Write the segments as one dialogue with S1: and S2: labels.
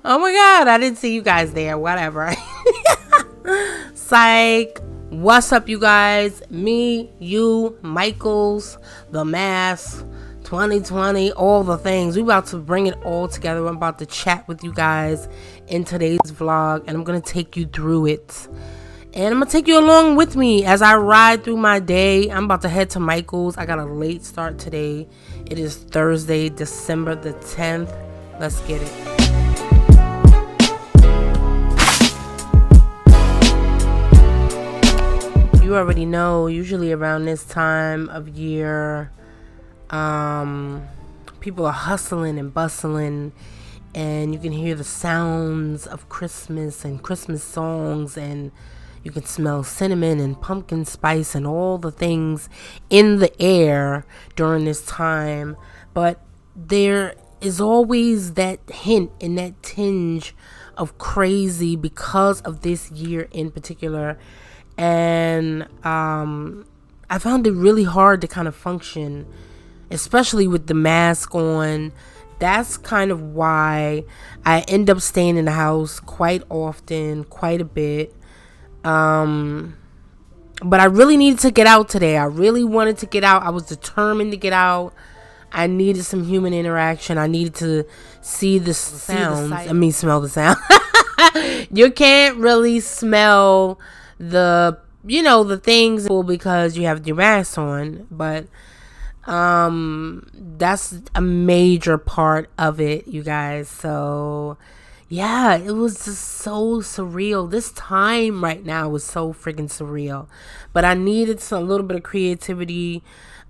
S1: Oh my god, I didn't see you guys there. Whatever. Psych. What's up, you guys? Me, you, Micheals, the mask, 2020, all the things. We about to bring it all together. I'm about to chat with you guys in today's vlog, and I'm gonna take you through it. And I'm gonna take you along with me as I ride through my day. I'm about to head to Micheals. I got a late start today. It is Thursday, December the 10th. Let's get it. You already know, usually around this time of year, people are hustling and bustling, and you can hear the sounds of Christmas and Christmas songs, and you can smell cinnamon and pumpkin spice and all the things in the air during this time. But there is always that hint and that tinge of crazy because of this year in particular. And I found it really hard to kind of function, especially with the mask on. That's kind of why I end up staying in the house quite often, quite a bit. But I really needed to get out today. I really wanted to get out. I was determined to get out. I needed some human interaction. I needed to see the sounds. Smell the sound. You can't really smell the things because you have your mask on, but that's a major part of it, you guys. So yeah, it was just so surreal. This time right now was so freaking surreal, but I needed a little bit of creativity.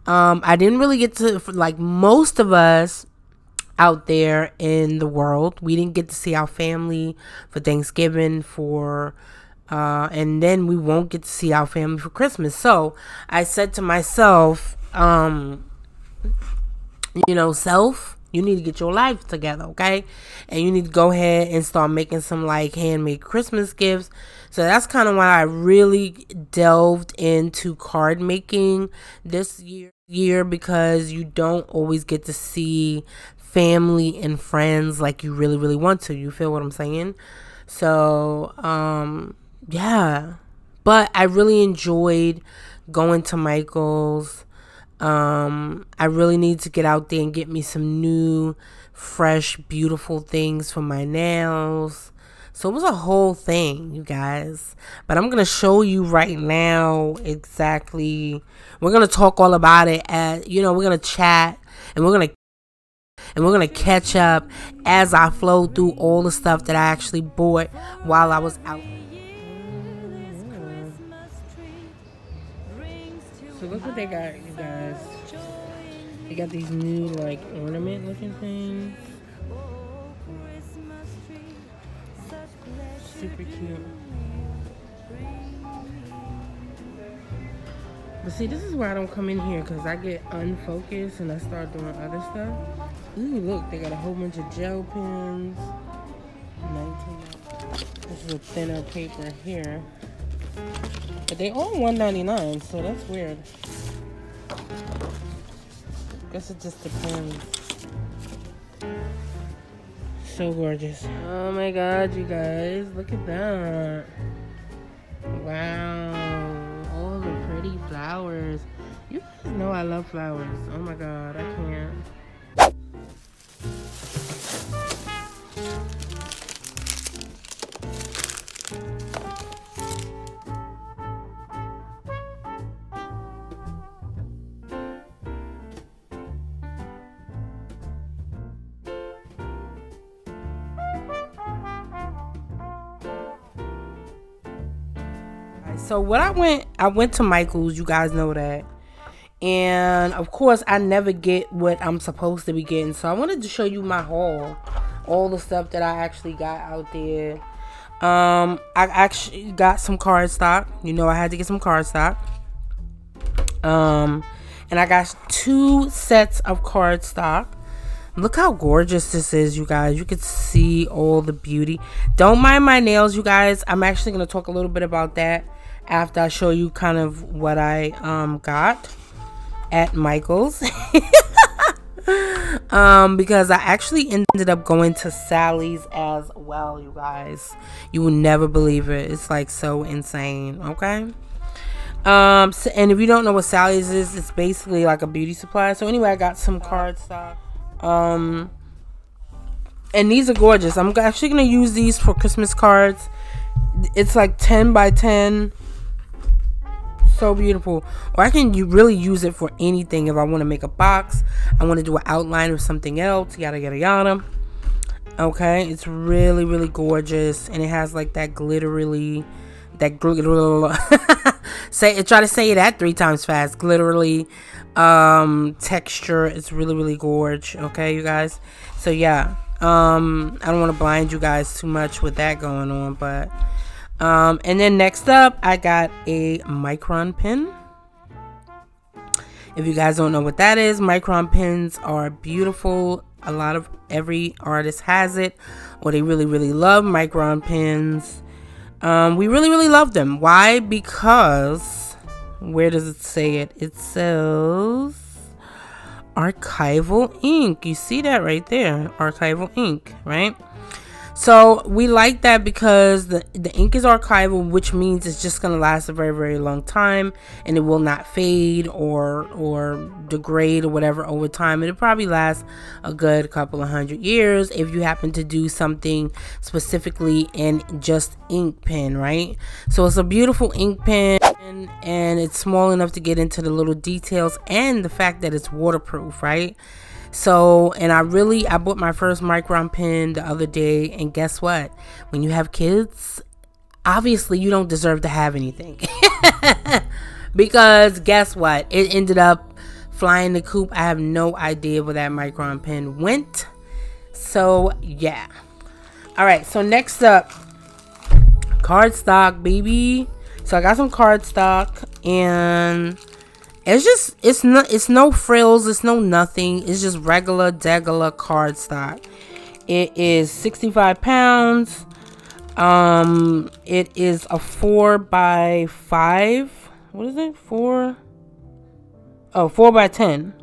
S1: I didn't really get to, like most of us out there in the world, we didn't get to see our family for Thanksgiving, and then we won't get to see our family for Christmas. So I said to myself, self, you need to get your life together, okay? And you need to go ahead and start making some like handmade Christmas gifts. So that's kind of why I really delved into card making this year, because you don't always get to see family and friends like you really, really want to. You feel what I'm saying? So, yeah, but I really enjoyed going to Micheals. I really need to get out there and get me some new, fresh, beautiful things for my nails. So it was a whole thing, you guys. But I'm going to show you right now exactly. We're going to talk all about it. We're going to chat, and we're going to catch up as I flow through all the stuff that I actually bought while I was out. So look what they got, you guys. They got these new like ornament looking things. Super cute. But see, this is why I don't come in here, because I get unfocused and I start doing other stuff. Ooh, look, they got a whole bunch of gel pens. 19. This is a thinner paper here. But they all $1.99, so that's weird. Guess it just depends. So gorgeous. Oh my god, you guys. Look at that. Wow. All the pretty flowers. You guys know I love flowers. Oh my god, I can't. So what I went to Micheals, you guys know that. And of course I never get what I'm supposed to be getting. So I wanted to show you my haul. All the stuff that I actually got out there. I actually got some cardstock. You know I had to get some cardstock. And I got 2 sets of cardstock. Look how gorgeous this is, you guys. You can see all the beauty. Don't mind my nails, you guys. I'm actually going to talk a little bit about that after I show you kind of what I got at Micheals. because I actually ended up going to Sally's as well, you guys. You will never believe it. It's like so insane. Okay. So, and if you don't know what Sally's is, it's basically like a beauty supply. So anyway, I got some cardstock. And these are gorgeous. I'm actually gonna use these for Christmas cards. It's like 10 by 10. So beautiful. Or I can really use it for anything. If I want to make a box, I want to do an outline of something else, yada yada yada. Okay, it's really really gorgeous, and it has like that glittery, try to say that 3 times fast. Glittery texture. It's really really gorgeous. Okay, you guys. So yeah, I don't want to blind you guys too much with that going on, but and then next up, I got a micron pen. If you guys don't know what that is, micron pens are beautiful. Every artist has it, or they really really love micron pens. We really really love them. Why? Because where does it say it? It says archival ink. You see that right there, archival ink, right? So we like that because the ink is archival, which means it's just going to last a very very long time, and it will not fade or degrade or whatever over time. It'll probably last a good couple of 100 years if you happen to do something specifically in just ink pen, right? So it's a beautiful ink pen, and it's small enough to get into the little details, and the fact that it's waterproof, right? So, and I bought my first micron pen the other day, and guess what? When you have kids, obviously you don't deserve to have anything. Because guess what? It ended up flying the coop. I have no idea where that micron pen went. So, yeah. Alright, so next up, cardstock, baby. So I got some cardstock, and it's no frills, it's no nothing. It's just regular cardstock. It is 65 pounds. It is a 4 by 5. What is it? 4 by 10.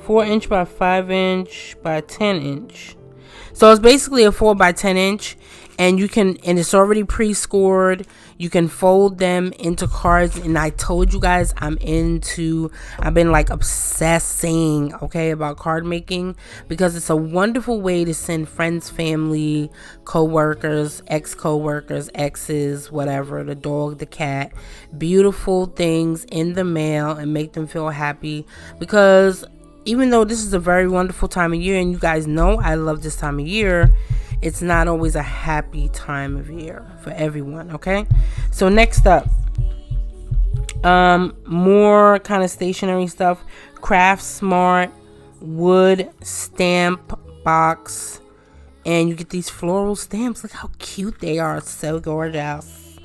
S1: 4 inch by 5 inch by 10 inch. So it's basically a 4 by 10 inch. And it's already pre-scored. You can fold them into cards. And I told you guys I've been like obsessing, okay, about card making, because it's a wonderful way to send friends, family, co-workers, ex-co-workers, exes, whatever, the dog, the cat, beautiful things in the mail and make them feel happy. Because even though this is a very wonderful time of year, and you guys know I love this time of year, it's not always a happy time of year for everyone, okay? So next up, more kind of stationery stuff. Craft Smart wood stamp box, and you get these floral stamps. Look how cute they are. So gorgeous.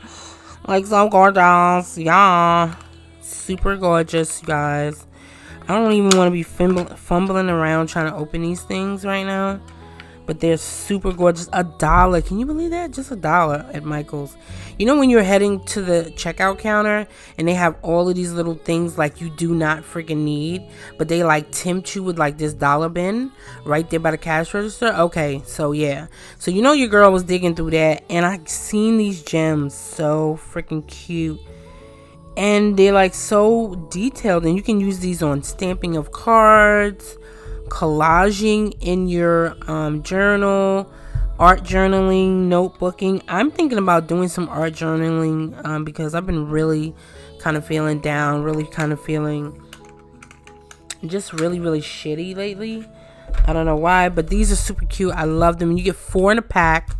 S1: Like so gorgeous. Yeah. Super gorgeous, you guys. I don't even want to be fumbling around trying to open these things right now. But they're super gorgeous. $1. Can you believe that? Just $1 at Micheals. You know when you're heading to the checkout counter and they have all of these little things like you do not freaking need, but they like tempt you with like this dollar bin right there by the cash register? Okay, so yeah. So you know your girl was digging through that, and I seen these gems. So freaking cute. And they're like so detailed, and you can use these on stamping of cards, collaging in your journal, art journaling, notebooking. I'm thinking about doing some art journaling because I've been really kind of feeling down, really kind of feeling just really really shitty lately. I don't know why, but these are super cute. I love them. You get 4 in a pack.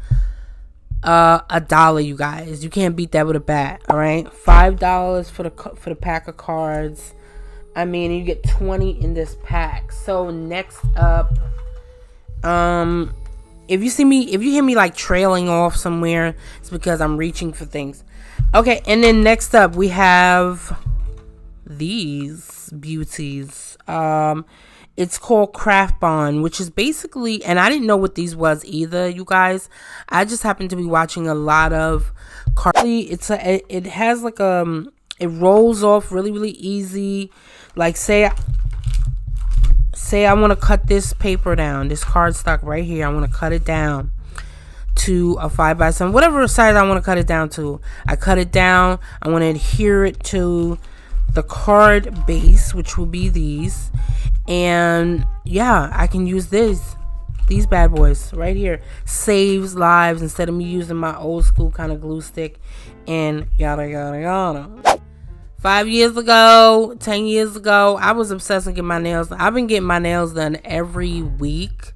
S1: $1, you guys. You can't beat that with a bat. All right, $5 for the pack of cards. I mean, you get 20 in this pack. So next up, if you hear me like trailing off somewhere, it's because I'm reaching for things. Okay, and then next up we have these beauties. It's called Craft Bond, which is basically, and I didn't know what these was either, you guys. I just happened to be watching a lot of it has like it rolls off really really easy. Like say say I want to cut this paper down, this cardstock right here. I want to cut it down to a 5x7, whatever size I want to cut it down to. I cut it down. I want to adhere it to the card base, which will be these. And yeah, I can use these bad boys right here. Saves lives instead of me using my old school kind of glue stick and yada yada yada. 5 years ago, 10 years ago, I was obsessed with getting my nails done. I've been getting my nails done every week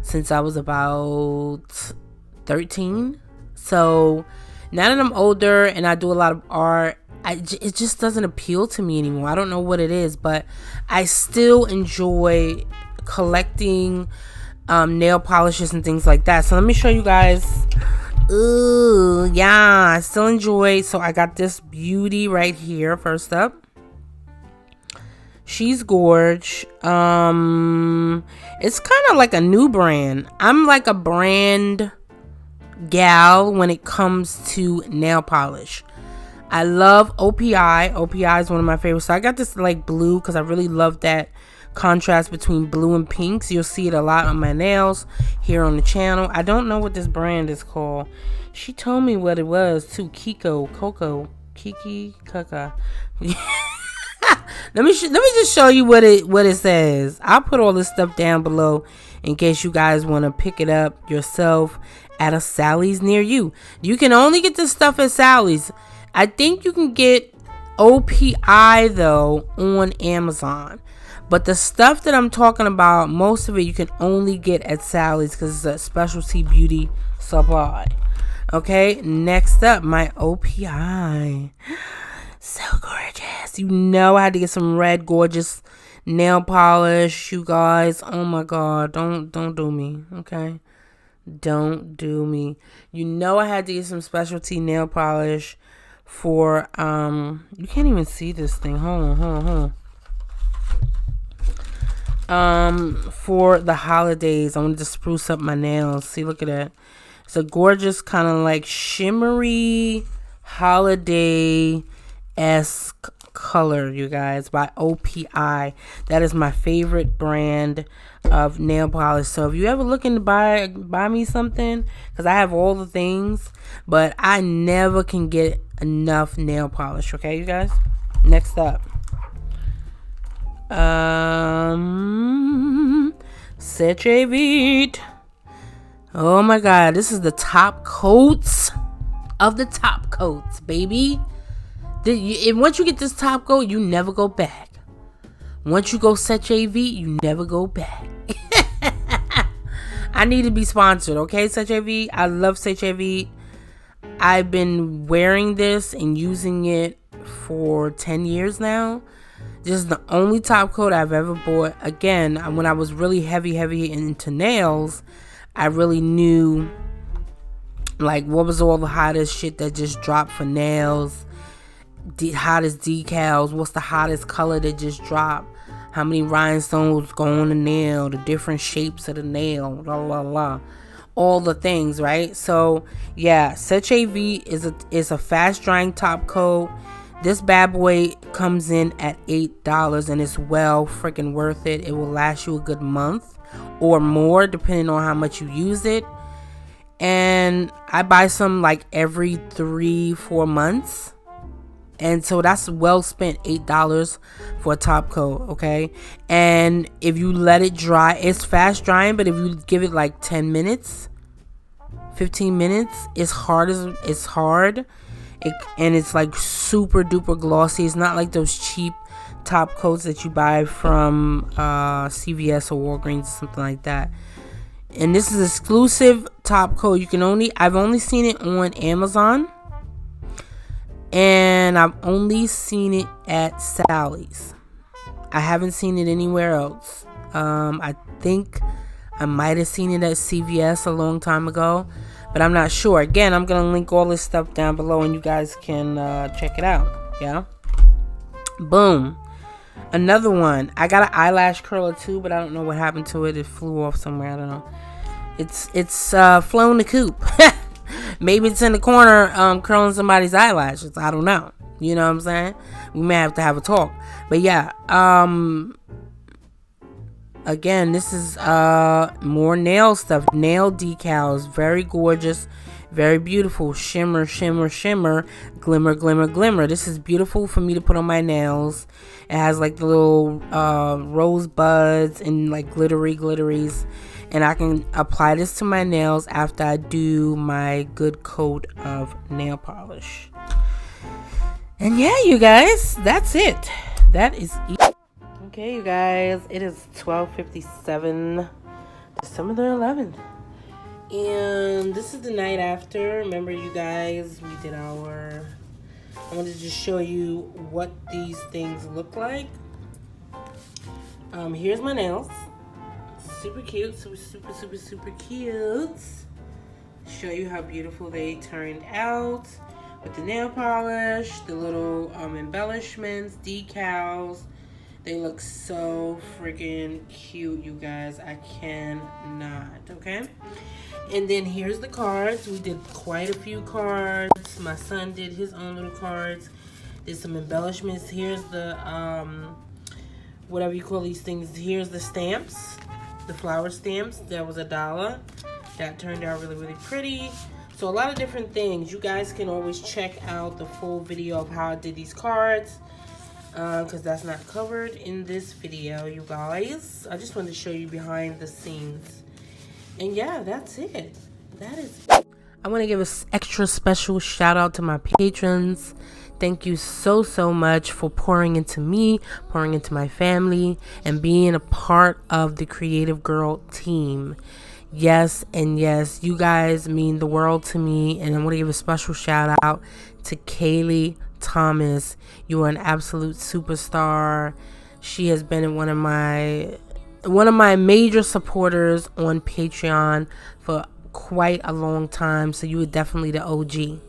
S1: since I was about 13. So now that I'm older and I do a lot of art, it just doesn't appeal to me anymore. I don't know what it is, but I still enjoy collecting nail polishes and things like that. So let me show you guys. Ooh, yeah, I still enjoy. So I got this beauty right here. First up, she's gorge. It's kind of like a new brand. I'm like a brand gal when it comes to nail polish. I love OPI. OPI is one of my favorites. So I got this like blue because I really love that contrast between blue and pinks. You'll see it a lot on my nails here on the channel. I don't know what this brand is called. She told me what it was too. Kiki Kaka. let me just show you what it says. I'll put all this stuff down below in case you guys want to pick it up yourself at a Sally's near you. You can only get this stuff at Sally's. I think you can get OPI though on Amazon. But the stuff that I'm talking about, most of it you can only get at Sally's because it's a specialty beauty supply. Okay, next up, my OPI. So gorgeous. You know I had to get some red gorgeous nail polish, you guys. Oh my god, don't do me, okay? Don't do me. You know I had to get some specialty nail polish for you can't even see this thing. Hold on. For the holidays, I wanted to spruce up my nails. See, look at that. It's a gorgeous kind of like shimmery holiday-esque color, you guys, by OPI. That is my favorite brand of nail polish. So if you ever looking to buy me something, because I have all the things, but I never can get enough nail polish. Okay, you guys. Next up, Seche Vite. Oh my god, this is the top coats of the top coats, baby. And once you get this top coat, you never go back. Once you go Seche Vite, you never go back. I need to be sponsored, okay, Seche Vite? I love Seche Vite. I've been wearing this and using it for 10 years now. This is the only top coat I've ever bought. Again, when I was really heavy into nails, I really knew like what was all the hottest shit that just dropped for nails, the hottest decals, what's the hottest color that just dropped, how many rhinestones go on the nail, the different shapes of the nail, all the things, right? So yeah, Seche Vite is a fast drying top coat. This bad boy comes in at $8 and it's well freaking worth it. It will last you a good month or more depending on how much you use it. And I buy some like every 3-4 months. And so that's well spent, $8 for a top coat, okay? And if you let it dry, it's fast drying, but if you give it like 10 minutes, 15 minutes, it's hard. And it's like super duper glossy. It's not like those cheap top coats that you buy from CVS or Walgreens or something like that. And this is exclusive top coat. I've only seen it on Amazon. And I've only seen it at Sally's. I haven't seen it anywhere else. I think I might have seen it at CVS a long time ago, but I'm not sure. Again, I'm going to link all this stuff down below and you guys can check it out. Yeah. Boom. Another one. I got an eyelash curler too, but I don't know what happened to it. It flew off somewhere. I don't know. It's flown the coop. Maybe it's in the corner curling somebody's eyelashes. I don't know. You know what I'm saying? We may have to have a talk. But yeah, Again, this is more nail stuff, nail decals, very gorgeous, very beautiful, shimmer, shimmer, shimmer, glimmer, glimmer, glimmer. This is beautiful for me to put on my nails. It has like the little rose buds and like glitteries, and I can apply this to my nails after I do my good coat of nail polish. And yeah, you guys, that's it. That is it. Okay, you guys, it is 12:57, December the 11th. And this is the night after. Remember, you guys, we did our... I wanted to just show you what these things look like. Here's my nails. Super cute, super cute. Show you how beautiful they turned out with the nail polish, the little embellishments, decals. They look so freaking cute, you guys. I cannot, okay? And then here's the cards. We did quite a few cards. My son did his own little cards. Did some embellishments. Here's the, whatever you call these things. Here's the stamps, the flower stamps. That was $1. That turned out really pretty. So a lot of different things. You guys can always check out the full video of how I did these cards. Because that's not covered in this video, you guys. I just wanted to show you behind the scenes. And yeah, that's it. That is it. I want to give an extra special shout out to my patrons. Thank you so much for pouring into me, pouring into my family, and being a part of the Creative Girl team. Yes, and yes, you guys mean the world to me. And I want to give a special shout out to Kaylee Thomas. You are an absolute superstar. She has been one of my major supporters on Patreon for quite a long time, so you are definitely the OG.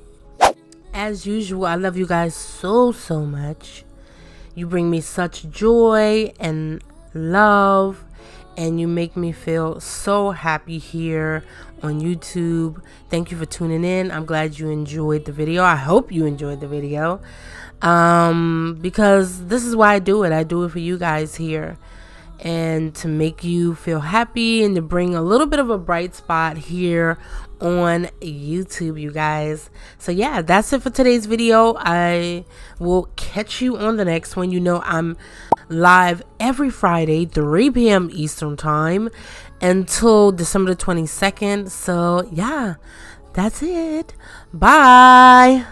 S1: As usual, I love you guys so much. You bring me such joy and love, and you make me feel so happy here on YouTube. Thank you for tuning in. I'm glad you enjoyed the video. I hope you enjoyed the video, because this is why I do it. I do it for you guys here, and to make you feel happy and to bring a little bit of a bright spot here on YouTube, you guys. So yeah, that's it for today's video. I will catch you on the next one. You know, I'm live every Friday, 3 p.m. Eastern time until December the 22nd. So yeah, that's it. Bye.